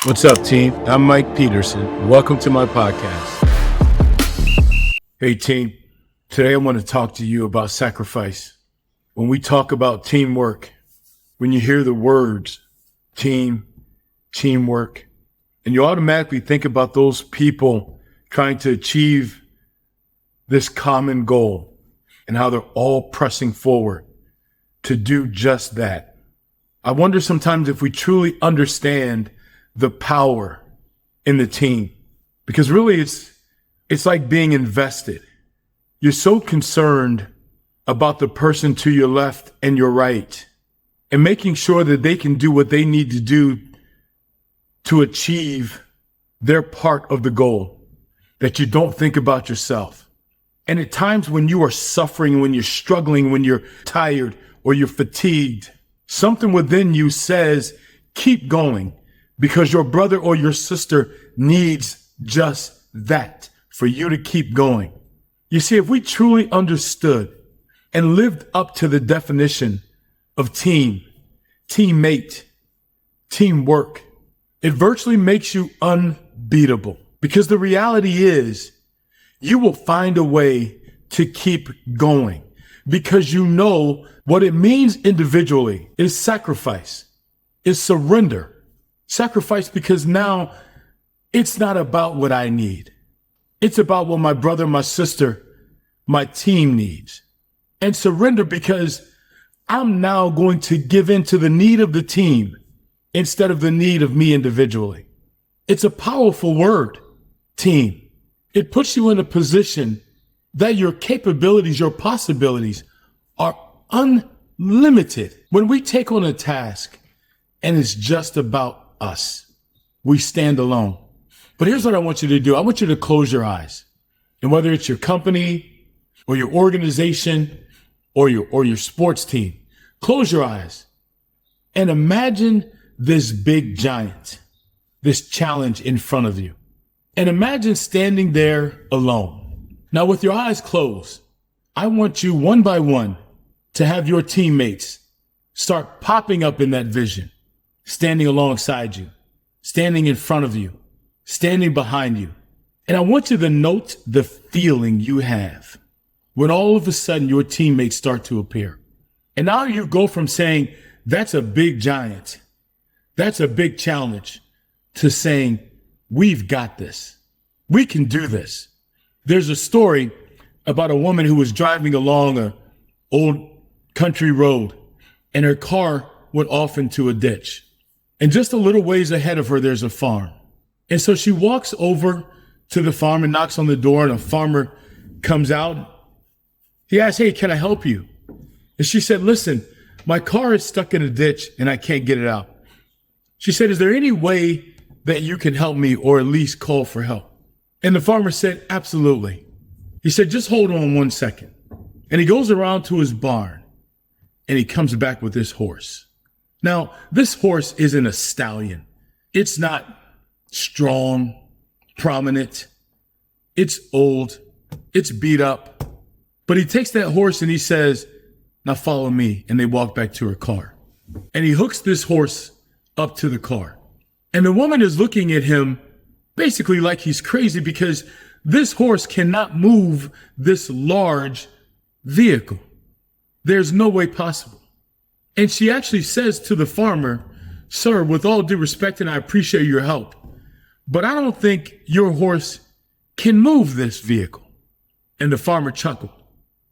What's up, team? I'm Mike Peterson. Welcome to my podcast. Hey, team. Today I want to talk to you about sacrifice. When we talk about teamwork, when you hear the words team, teamwork, and you automatically think about those people trying to achieve this common goal and how they're all pressing forward to do just that. I wonder sometimes if we truly understand the power in the team, because really it's like being invested. You're so concerned about the person to your left and your right and making sure that they can do what they need to do to achieve their part of the goal, that you don't think about yourself. And at times when you are suffering, when you're struggling, when you're tired or you're fatigued, something within you says, keep going, because your brother or your sister needs just that for you to keep going. You see, if we truly understood and lived up to the definition of team, teammate, teamwork, it virtually makes you unbeatable, because the reality is you will find a way to keep going, because you know what it means individually is sacrifice, is surrender. Sacrifice because now it's not about what I need. It's about what my brother, my sister, my team needs. And surrender because I'm now going to give in to the need of the team instead of the need of me individually. It's a powerful word, team. It puts you in a position that your capabilities, your possibilities are unlimited. When we take on a task and it's just about us, we stand alone. But here's what I want you to do. I want you to close your eyes. And whether it's your company or your organization or your sports team, close your eyes and imagine this big giant, this challenge in front of you. And imagine standing there alone. Now, with your eyes closed, I want you one by one to have your teammates start popping up in that vision, standing alongside you, standing in front of you, standing behind you. And I want you to note the feeling you have when all of a sudden your teammates start to appear. And now you go from saying, that's a big giant, that's a big challenge, to saying, we've got this. We can do this. There's a story about a woman who was driving along an old country road and her car went off into a ditch. And just a little ways ahead of her, there's a farm. And so she walks over to the farm and knocks on the door, and a farmer comes out. He asks, hey, can I help you? And she said, listen, my car is stuck in a ditch and I can't get it out. She said, is there any way that you can help me or at least call for help? And the farmer said, absolutely. He said, just hold on 1 second. And he goes around to his barn and he comes back with this horse. Now, this horse isn't a stallion. It's not strong, prominent. It's old. It's beat up. But he takes that horse and he says, now follow me. And they walk back to her car. And he hooks this horse up to the car. And the woman is looking at him basically like he's crazy, because this horse cannot move this large vehicle. There's no way possible. And she actually says to the farmer, sir, with all due respect, and I appreciate your help, but I don't think your horse can move this vehicle. And the farmer chuckled.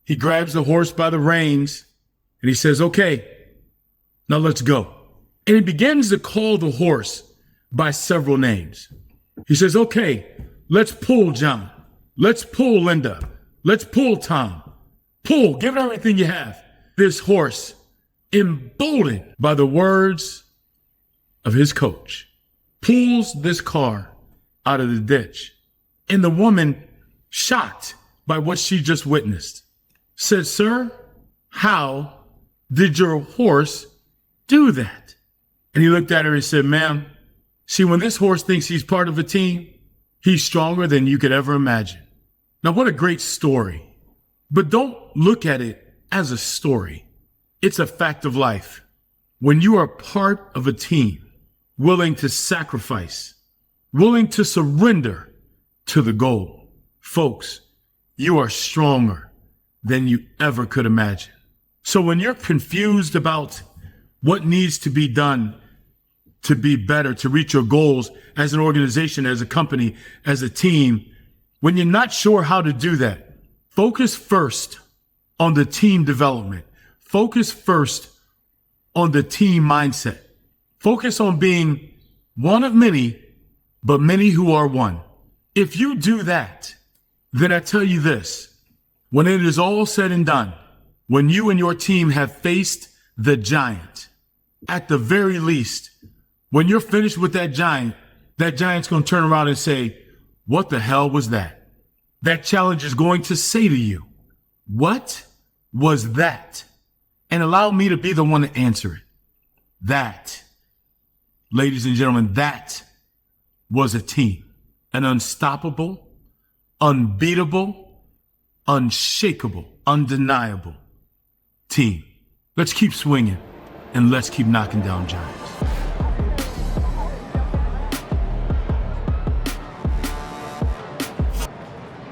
He grabs the horse by the reins and he says, okay, now let's go. And he begins to call the horse by several names. He says, okay, let's pull John. Let's pull Linda. Let's pull Tom. Pull, give it everything you have. This horse, emboldened by the words of his coach, pulls this car out of the ditch. And the woman, shocked by what she just witnessed, said, sir, how did your horse do that? And he looked at her and said, ma'am, see, when this horse thinks he's part of a team, he's stronger than you could ever imagine. Now, what a great story. But don't look at it as a story. It's a fact of life. When you are part of a team, willing to sacrifice, willing to surrender to the goal. Folks, you are stronger than you ever could imagine. So when you're confused about what needs to be done to be better, to reach your goals as an organization, as a company, as a team, when you're not sure how to do that, focus first on the team development. Focus first on the team mindset. Focus on being one of many, but many who are one. If you do that, then I tell you this, when it is all said and done, when you and your team have faced the giant, at the very least, when you're finished with that giant's going to turn around and say, what the hell was that? That challenge is going to say to you, what was that? And allow me to be the one to answer it. That, ladies and gentlemen, that was a team, an unstoppable, unbeatable, unshakable, undeniable team. Let's keep swinging and let's keep knocking down giants.